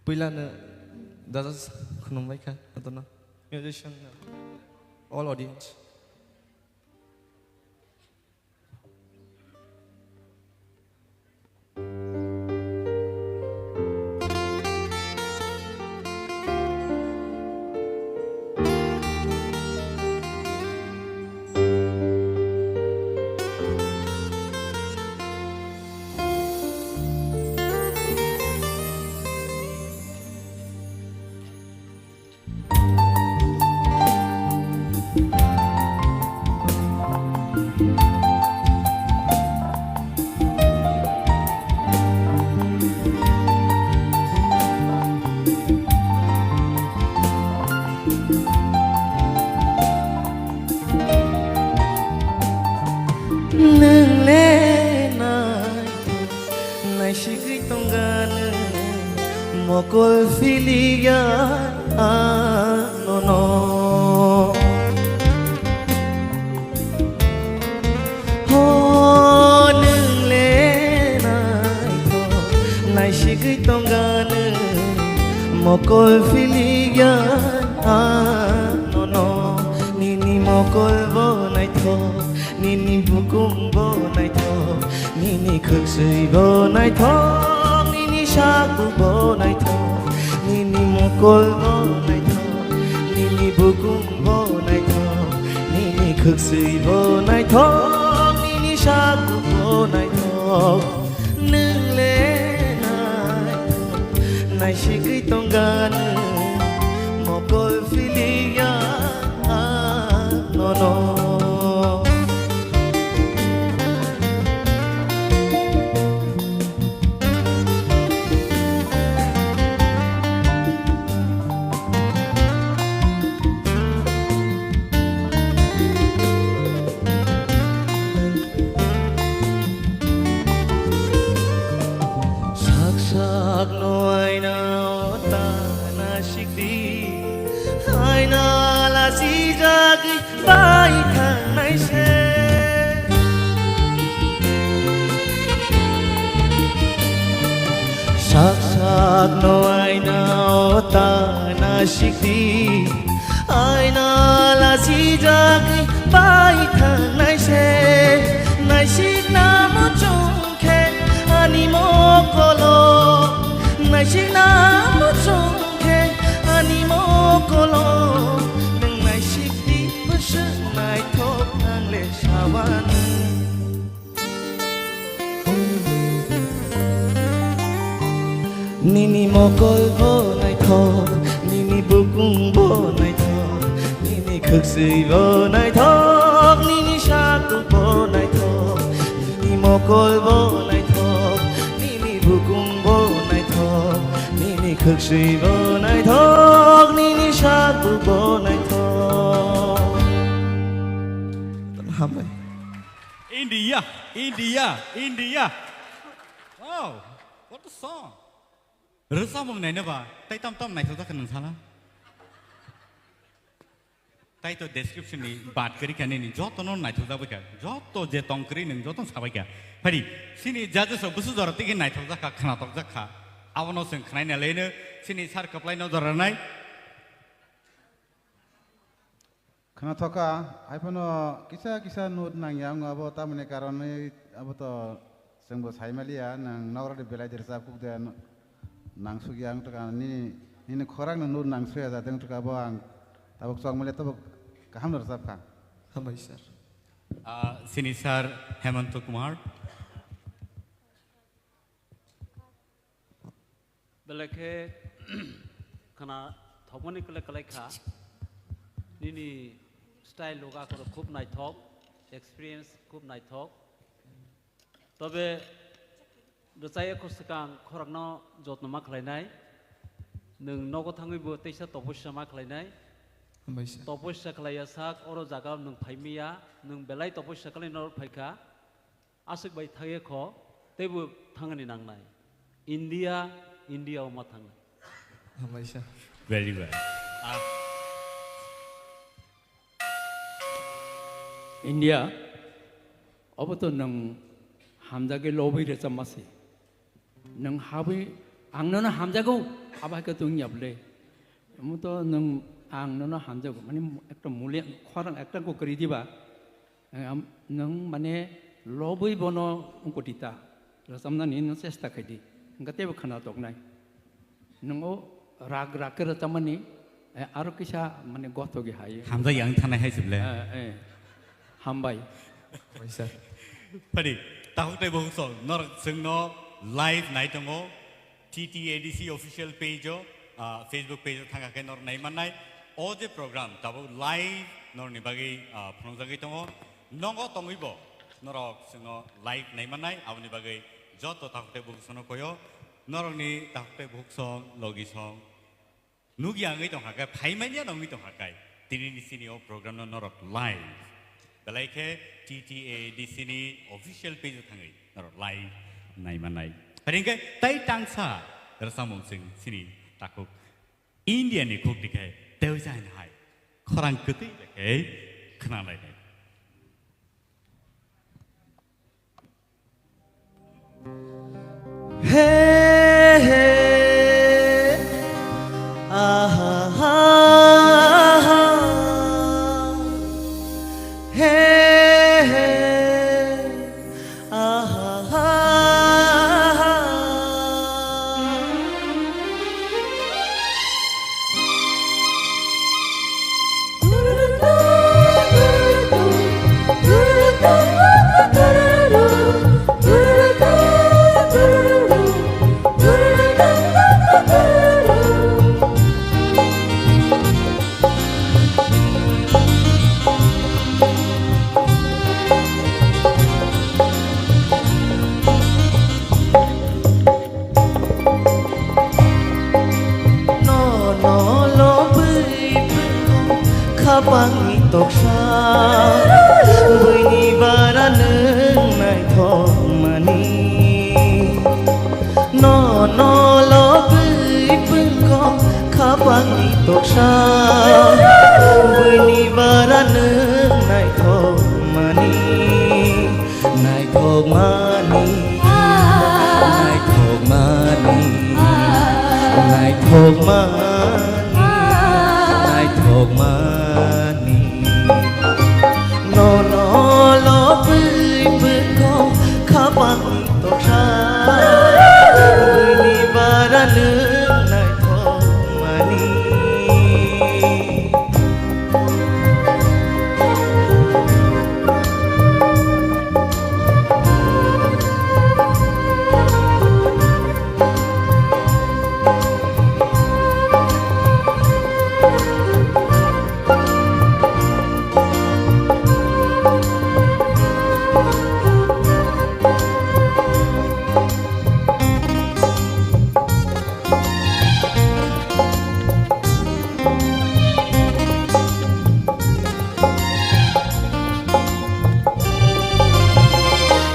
Pilana does Khunumaka, I don't know. Musician, all audience. Nâng lên này chỉ ghi tông gan một cội phi no no ho nâng lên này chỉ ghi tông gan một cội phi no no ni ni một cội vô này thôi Nini bukum bo nai tho Nini khực sui bo nai tho Nini shaku bo nai tho Nini mokol bo nai tho Nini bukum bo nai tho Nini khực sui bo nai tho Nini shaku bo nai tho Nâng lên nai shikri tongan Mokol filia no no Noi na ta na shikdi ai na la si jagi bai thang nai se sak sak noi na ta na shikdi ai na la si jagi bai thang nai se nai shik na mo chung khe ani mo kolo Nai shi na mo chung ke ani mo kolo nang nai shi di mo shi nai thok nang le shawan Nini mo kol bo nai thok Nini bukum bo nai thok Nini khực sui bo nai thok Nini shaku bo nai thok Nini mo kol bo nai thok Nini bukum bo nai thok Nini khực sui bo nai thok Nini shaku bo nai thok Hâm vậy India, India, India. Wow, what a song. Rất sao mong này nữa bà, tay tâm tâm này thôi ta cần sao lá. Tay tôi description này, bát kari cái này, gió tôi nó này thôi ta bây giờ, gió tôi je tông kari này, gió tôi sao bây giờ. Phải đi, xin đi judges सब बुझु जरा तिके này thôi ta cả khana tóc ta khá. Áo nó sinh khnày này lấy nữa, xin đi sar couple nó जरा này. Khana thoka, ai pun kisah nut nang yang abo tamu karon abo to sengbo sai malia nang naura de belai dersa kuk de nang sugiang to kan ni khorang nut nang suya da teng to ka bo ang tabok song malia tabok kaham dersa ka Hâm vậy sir Xin đi sir Hemant Kumar. Belakhe khana thomani kale kale kha nini style loga koro khub nai thok experience khub nai thok tobe dochai ko sakang khorangno jotno ma khlainai nung nogo thangui bo teisa topusya ma khlainai Hâm vậy sir topusya khlaya sak oro jaga nung phaimia nung belai topusya kale nor phaika asuk bai thage kho tebu thangani nangnai India oma thang Hâm vậy sir Very well. India, 어부터 능 함자게 로비를 좀 마시. 능 하비 악너는 함자고 আবার কে তুমি যাবলে আমি তো নং আং নন হামজাগো মানে একটা মুলে খরাং একটা কো করি দিবা নং মানে লবই বন উঙ্কটিতা রসামনানি নং চেষ্টা খাইদি গাতেबो খানা তকনাই नोंगो राग राग रचामानि आरो किसा माने गथ'गे हायो हामजा yang थानाय हायजोबले हामबाय फारि ताहुते बहुस नर जोंनो लाइव नाय दङ TTADC official page Facebook page थांगाखै नर नायमानाय अ जे program ताबो लाइव नरनि बागै फनजागै दङ नंगो तङैबो नर जोंनो लाइव नायमानाय आवनि बागै जत ताहुते बहुसनो कयो नरनि ताहुते बहुसं लगिसं नुगि आङै दं हाकाय फाइमानिया नङै दं हाकाय दिनैनि सिनियाव program नरक लाइव बेलायखे TTADC नि official page थाङै नर लाइव नायमानाय रिंगे ताइ टांसा रसामों जों सिनि ताखौ इन्डियानि कुकटिखाय देव जानो हाय खरां खोतै लेखाय खोनालायनाय Hey, hey, ah, ah, ah, hey, hey, ah, ah, ah. Kapangi toksa Bini baraneng nai thomani No no lo bui pengko Kapangi toksa Bini baraneng nai thomani Nai thomani Nai thomani Nai thomani Nai thomani No no lo bui pengko Kapangi toksa Bini baraneng nai thomani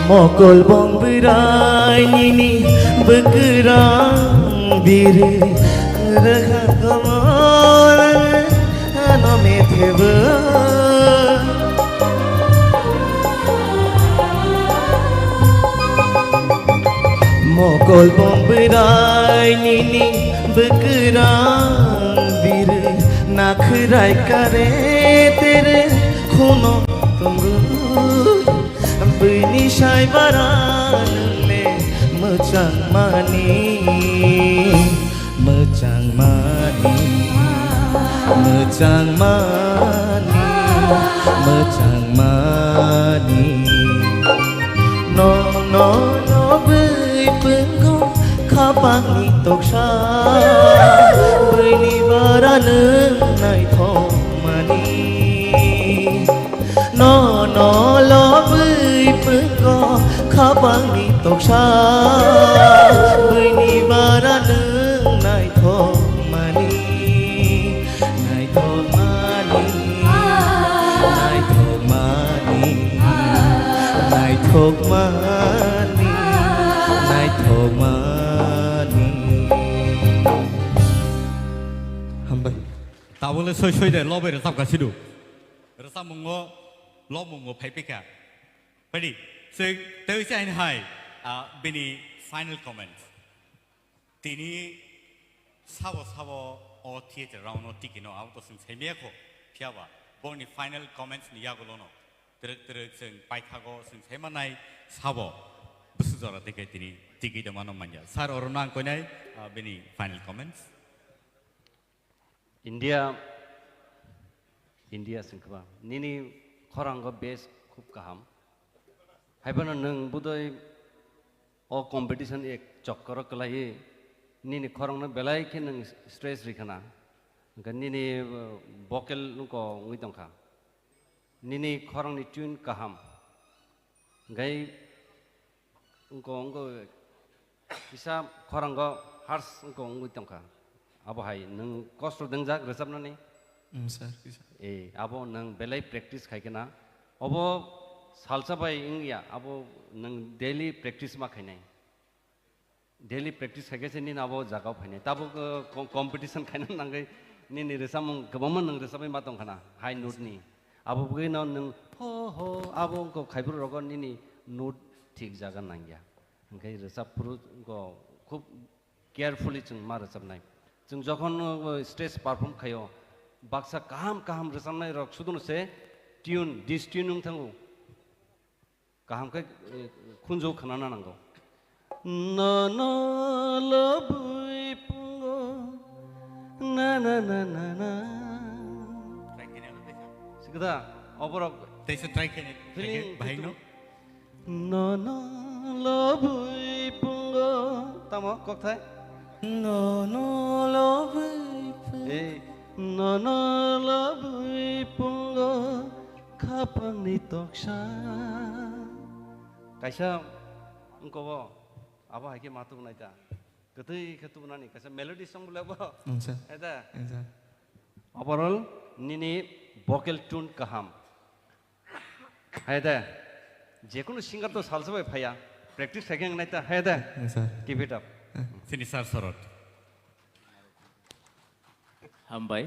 Mokol bong berai nini bekerang biru Reha kamar ano metheba Mokol bong berai nini bekerang biru Nakrai kare tere khuno tunggu Bini sai baranle mecang mani mecang mani mecang mani mecang mani no no no bui pengko kapangi toksa bini baraneng nai thomani no no lo bui pengko kapangi toksa bini baraneng nai thomani nai thomani nai thomani nai thomani nai thomani hambai ताबोले सय सय दे लबे रसाबगासिनो रसामंगो लबंगो फाइपेका फारि जों देव जानो हाय बिनि final comment दिनै 사워 사워 어티에 라운드 티기노 아우토 승 세미에코 피아와 본이 파이널 코멘트 니야고로노 드럭드럭 승 바이타고 승 세마나이 사워 무슨 저라 되게더니 티기도만은 만야 살 어른한 거냐이 베니 파이널 코멘트 India singkaba nini khorang go base khub kaham haibana nang budoi o competition ek chakkar kalai nini khorang na belai ke nang stress rikhana gan nini vocal ko ngui tongkha nini khorang ni tune kaham gai ngko bisa khorang go hars ngko ngui tongkha abo hai nang kosto dengjak resapna ni sir abo nang belai practice khaikena abo salsa bai ingya abo nang daily practice ma khainai daily practice khaike ni abo jagao phainai tabo competition khaina nangai ni ni resam gabam nang resabai ma tong khana high note ni abo bgai na nang ho ho abo ko khaibur rogon ni note thik jaga nangya ngai resap puru ko khub carefully chung ma resap nai chung jokhon stage perform khayo baksa kaham resamnai rok sudun se tune this tune nung thangu kaham kai khunjo khanana nango na na labui pungo na na na na na sigda oborok 대신 트라이케네 Feeling 바이노 na na labui pungo tamo kok thai no no love na na labui pungo kapang ni toksha kaisa engko bo abo haike matu naita ketui ketu nani kaisa melody song bole bo sir eta sir overall nini vocal tune kaham haida যেকোনো সিঙ্গার তো সালসাবাই ভাইয়া প্র্যাকটিস থাকেন নাইতা Haider sir keep it up 시니사 서롯 Hambai,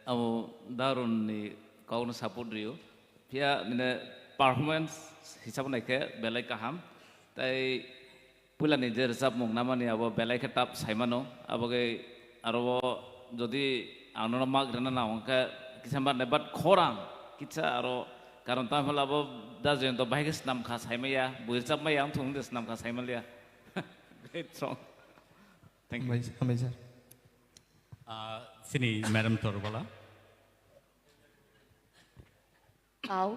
amo darun ni kau nu support rio, pia nene performance hisap naik ke belai kaham, tapi pula ni jer sab mung nama ni abo belai ke tap saimano, abo ke aro jadi anu nama gerana na angka kisah nebat korang, kita aro karon tahu lah abo dah jadi tu baik senam khas saimaya, buat sab mayang thung des senam khas saimalia, great song, thank you. amazing sini madam Torbala Au,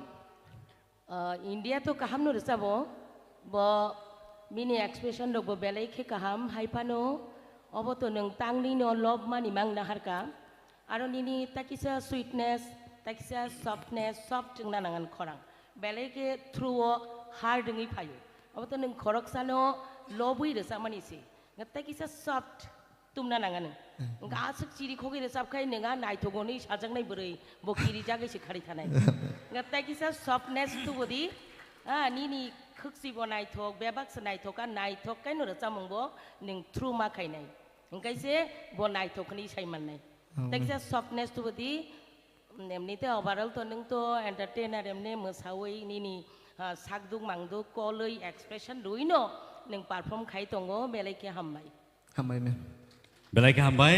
India to kaham no resabo, bo mini expression dog bo belai ke kaham haipano, obo to neng tangni no love mani mang naharka, aro nini takisa sweetness, takisa softness, soft jeng nanangan korang, belai ke through hard dengi payu, obo to neng korok sano lobui resamani si, ngatakisa soft tum nanangan. Enggak asik ciri kogi resap kai nenga naik togoni sajang naik beri bokiri jaga si kari tanai. Enggak tak kisah softness tu bodi, ni kuksi bo naik tog, bebak se naik tog kan naik tog kai nura samung bo neng true mak kai naik. Enggak se bo naik tog ni saya mana. Tak kisah softness tu bodi, nemni te overall tu neng tu entertainer nemni musawai ni sakduk mangduk koloi expression duino neng perform kai tongo belai ke hambai. hambai me belai ke hambai